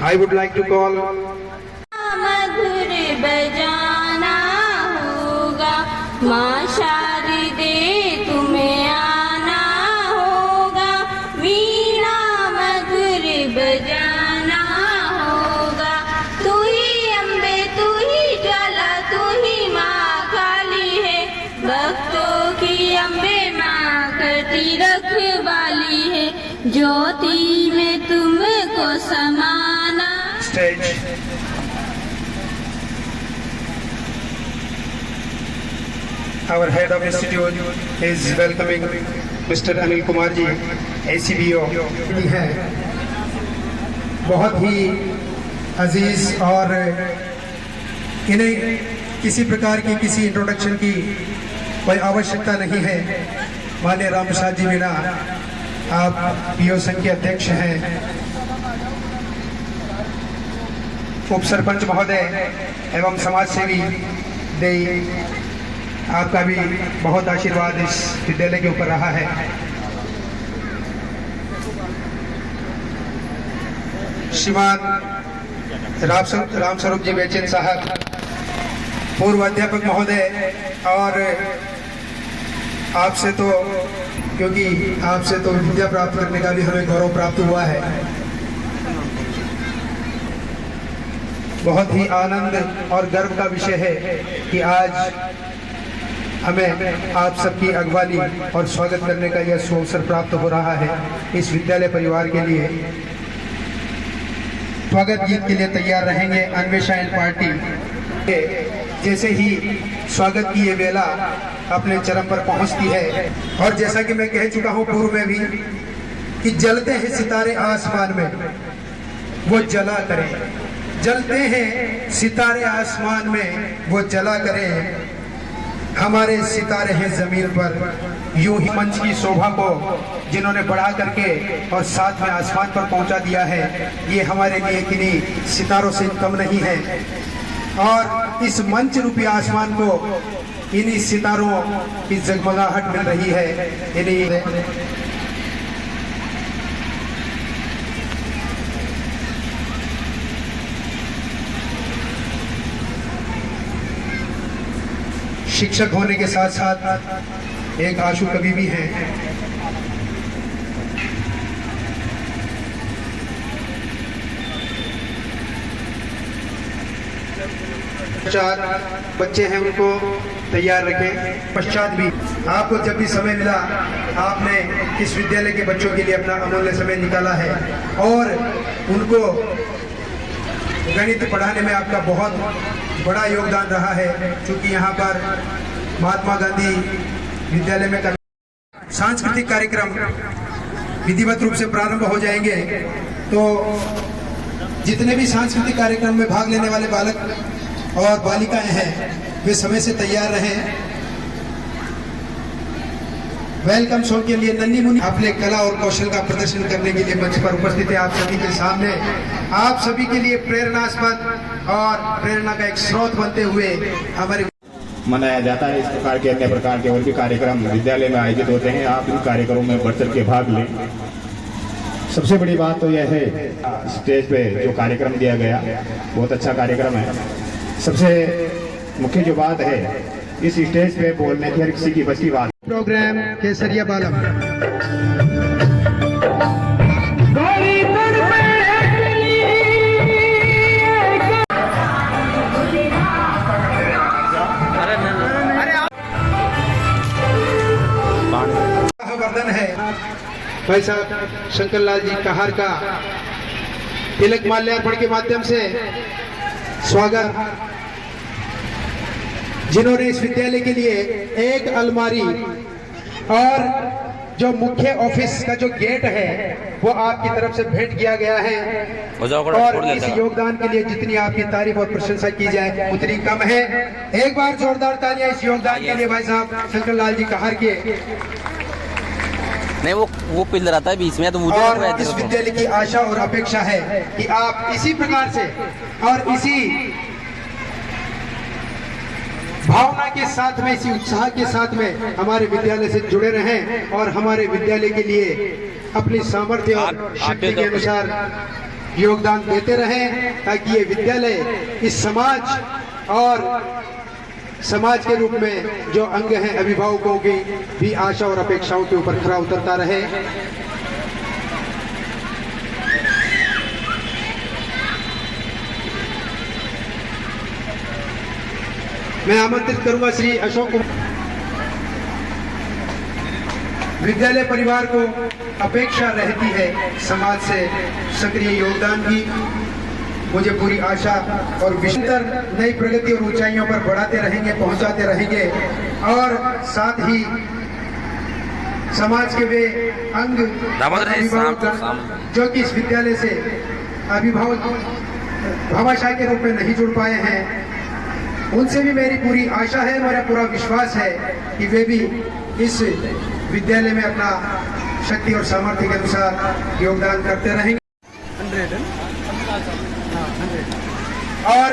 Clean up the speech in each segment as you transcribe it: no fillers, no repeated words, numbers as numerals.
I would like to call मधुर बजाना होगा, माँ शारदे तुम्हें आना होगा, वीणा मधुर बजाना होगा। तू ही अम्बे, तू ही ज्वाला, तू ही माँ काली है, भक्तों की अम्बे माँ करती रखवाली है, ज्योति में तुमको समाना। stage. Our head of institute is welcoming Mr. Anil Kumar ji, ACBO है, बहुत ही अजीज और इन्हें किसी प्रकार की किसी इंट्रोडक्शन की कोई आवश्यकता नहीं है। माननीय राम प्रसाद जी मीणा, आप पीओ संघ के अध्यक्ष हैं, उप सरपंच महोदय एवं समाज सेवी दे, आपका भी बहुत आशीर्वाद इस विद्यालय के ऊपर रहा है। श्रीमान राम स्वरूप जी बेचैन साहब, पूर्व अध्यापक महोदय, और आपसे तो क्योंकि आपसे तो विद्या प्राप्त करने का भी हमें गौरव प्राप्त हुआ है। बहुत ही आनंद और गर्व का विषय है कि आज हमें आप सबकी अगवानी और स्वागत करने का यह अवसर प्राप्त हो रहा है। इस विद्यालय परिवार के लिए स्वागत गीत के लिए तैयार रहेंगे अन्वेषा एंड पार्टी। जैसे ही स्वागत की ये वेला अपने चरम पर पहुंचती है, और जैसा कि मैं कह चुका हूं पूर्व में भी कि जलते हैं सितारे आसमान में, वो जला करें। जलते हैं सितारे आसमान में, वो जला करें। हमारे सितारे हैं जमीन पर। यूं ही मंच की शोभा को जिन्होंने बढ़ा करके और साथ में आसमान पर पहुंचा दिया है, ये हमारे लिए किन्हीं सितारों से कम नहीं है। और इस मंच रूपी आसमान को इन्हीं सितारों की जगमगाहट मिल रही है। इन्हीं शिक्षक होने के साथ साथ एक आशु कवि भी हैं। 4 बच्चे हैं, उनको तैयार रखें। पश्चात भी आपको जब भी समय मिला, आपने इस विद्यालय के बच्चों के लिए अपना अमूल्य समय निकाला है, और उनको गणित पढ़ाने में आपका बहुत बड़ा योगदान रहा है। क्योंकि यहाँ पर महात्मा गांधी विद्यालय में सांस्कृतिक कार्यक्रम विधिवत रूप से प्रारंभ हो जाएंगे, तो जितने भी सांस्कृतिक कार्यक्रम में भाग लेने वाले बालक और बालिकाएं हैं, वे समय से तैयार रहें। वेलकम शो के लिए नन्ही मुन्नी अपने कला और कौशल का प्रदर्शन करने के लिए मंच पर उपस्थित है। आप सभी के सामने, आप सभी के लिए प्रेरणास्पद और प्रेरणा का एक स्रोत बनते हुए हमारे मनाया जाता है। इस प्रकार के अन्य प्रकार के और भी कार्यक्रम विद्यालय में आयोजित होते हैं। आप इन कार्यक्रमों में बढ़ चढ़ के भाग लें। सबसे बड़ी बात तो यह है, स्टेज पे जो कार्यक्रम दिया गया बहुत अच्छा कार्यक्रम है। सबसे मुख्य जो बात है, इस स्टेज पे बोलने की हर किसी की बस की बात। प्रोग्राम केसरिया बालम वर्धन है भाई साहब शंकर लाल जी कहार का तिलक माल्यार्पण के माध्यम से स्वागत, जिन्होंने इस विद्यालय के लिए एक अलमारी और जो मुख्य ऑफिस का जो गेट है वो आपकी तरफ से भेंट किया गया है। और इस योगदान के लिए जितनी आपकी तारीफ और प्रशंसा की जाए उतनी कम है। एक बार जोरदार तालियां इस योगदान के लिए भाई साहब शंकर लाल जी कहार के। नहीं, वो पिल रहा था बीच में, तो मुझे और इस विद्यालय की आशा और अपेक्षा है कि आप इसी प्रकार से और इसी भावना के साथ में, इसी उत्साह के साथ में हमारे विद्यालय से जुड़े रहें और हमारे विद्यालय के लिए अपनी सामर्थ्य और शक्ति के अनुसार योगदान देते रहें ताकि ये विद्यालय इस समाज और समाज के रूप में जो अंग हैं अभिभावकों की भी आशा और अपेक्षाओं के ऊपर खरा उतरता रहे। मैं आमंत्रित करूंगा श्री अशोक कुमार। विद्यालय परिवार को अपेक्षा रहती है समाज से सक्रिय योगदान की। मुझे पूरी आशा और विश्व नई प्रगति और ऊंचाइयों पर बढ़ाते रहेंगे, पहुंचाते रहेंगे और साथ ही समाज के वे अंग अभिभावक जो कि इस विद्यालय से अभिभावक भामाशाह के रूप में नहीं जुड़ पाए हैं, उनसे भी मेरी पूरी आशा है, मेरा पूरा विश्वास है कि वे भी इस विद्यालय में अपना शक्ति और सामर्थ्य के अनुसार योगदान करते रहेंगे। और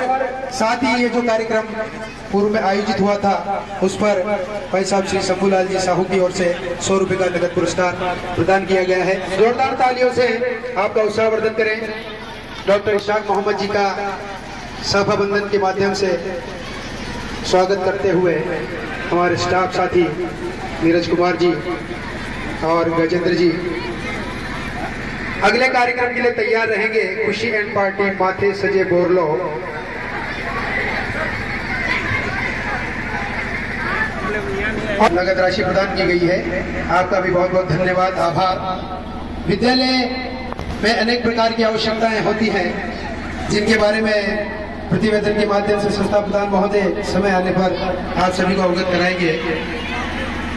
साथ ही ये जो कार्यक्रम पूर्व में आयोजित हुआ था उस पर भाई साहब श्री शंभूलाल जी साहू की ओर से 100 रुपए का नगद पुरस्कार प्रदान किया गया है। जोरदार तालियों से आपका उत्साहवर्धन करें। डॉक्टर इशराक मोहम्मद जी का सभा बंधन के माध्यम से स्वागत करते हुए हमारे स्टाफ साथी नीरज कुमार जी और गजेंद्र जी अगले कार्यक्रम के लिए तैयार रहेंगे। खुशी एंड पार्टी माथे सजे बोरलो। नगद राशि प्रदान की गई है। आपका भी बहुत बहुत धन्यवाद, आभार। विद्यालय में अनेक प्रकार की आवश्यकताएं होती हैं जिनके बारे में प्रतिवेदन के माध्यम से संस्था प्रधान महोदय समय आने पर आप सभी को अवगत कराएंगे।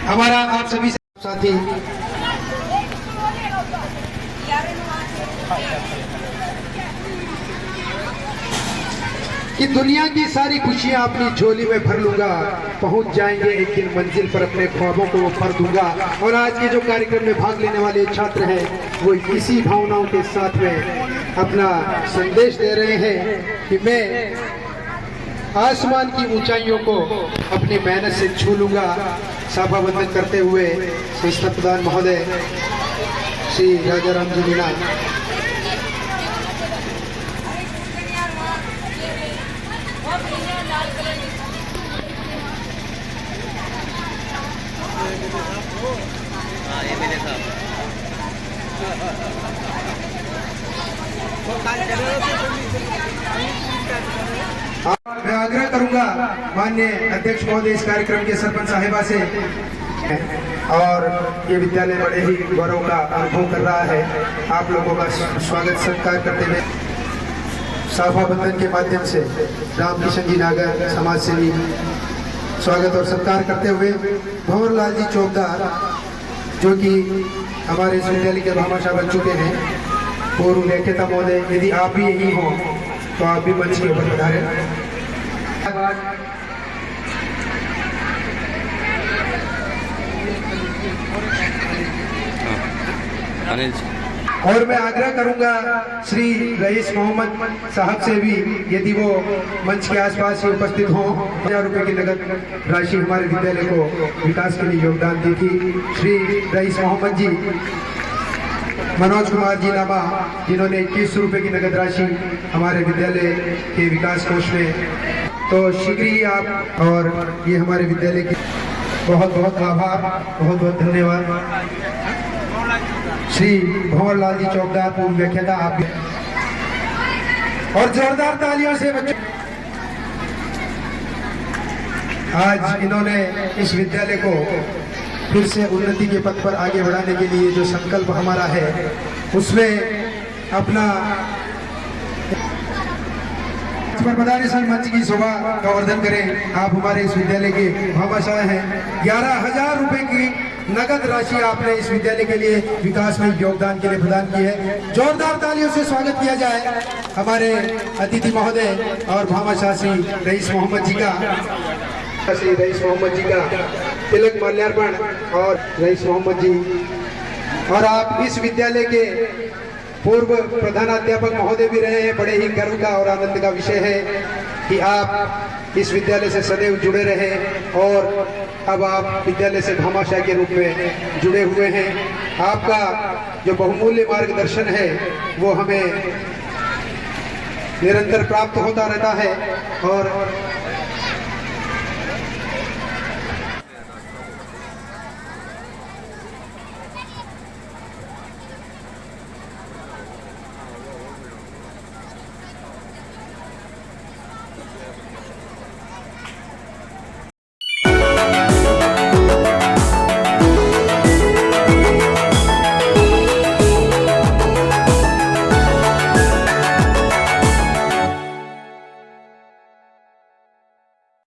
हमारा आप सभी साथी कि दुनिया की सारी खुशियां अपनी झोली में भर लूंगा, पहुंच जाएंगे एक दिन मंजिल पर, अपने ख्वाबों को वो भर दूंगा। और आज के जो कार्यक्रम में भाग लेने वाले छात्र हैं वो इसी भावनाओं के साथ में अपना संदेश दे रहे हैं कि मैं आसमान की ऊंचाइयों को अपनी मेहनत से छू लूंगा। सभा बंधन करते हुए संस्था प्रधान महोदय श्री राजा राम जी मीणा मैं आग्रह करूंगा माननीय अध्यक्ष महोदय इस कार्यक्रम के सरपंच साहिबा से, और ये विद्यालय बड़े ही गौरव का अनुभव कर रहा है। आप लोगों का स्वागत सत्कार करते हुए सभा बंधन के माध्यम से रामकिशन जी नागर समाज सेवी स्वागत और सत्कार करते हुए भंवरलाल जी चौकदार जो कि हमारे इस विद्यालय के भामाशाह बन चुके हैं, पूर्व लेखिता महोदय, यदि आप भी यही हो तो आप भी मंच के ऊपर पधारें। और मैं आग्रह करूंगा श्री रईस मोहम्मद साहब से भी, यदि वो मंच के आसपास ही उपस्थित हों, 1000 रुपए की नगद राशि हमारे विद्यालय को विकास के लिए योगदान दी थी। श्री रईस मोहम्मद जी, मनोज कुमार जी नामा, जिन्होंने 21 रुपए की नगद राशि हमारे विद्यालय के विकास कोष में, तो शीघ्र ही आप, और ये हमारे विद्यालय की बहुत बहुत आभार, बहुत बहुत धन्यवाद। श्री भंवरलाल जी चौकदार पूर्व व्याख्याता आप भी, और जोरदार तालियों से बच्चों, आज इन्होंने इस विद्यालय को फिर से उन्नति के पथ पर आगे बढ़ाने के लिए जो संकल्प हमारा है उसमें अपना बधाने सर मंच की शोभा का वर्धन करें। आप हमारे इस विद्यालय के भामाशाह हैं। 11,000 रुपए की नगद राशि आपने इस विद्यालय के लिए विकास में योगदान के लिए प्रदान की है। जोरदार तालियों से स्वागत किया जाए हमारे अतिथि महोदय और भामाशाह श्री रईस मोहम्मद जी का, श्री रईस मोहम्मद जी का तिलक माल्यार्पण। और रईस मोहम्मद जी, और आप इस विद्यालय के पूर्व प्रधानाध्यापक महोदय भी रहे हैं। बड़े ही गर्व का और आनंद का विषय है कि आप इस विद्यालय से सदैव जुड़े रहे और अब आप विद्यालय से भामाशाह के रूप में जुड़े हुए हैं। आपका जो बहुमूल्य मार्गदर्शन है वो हमें निरंतर प्राप्त होता रहता है और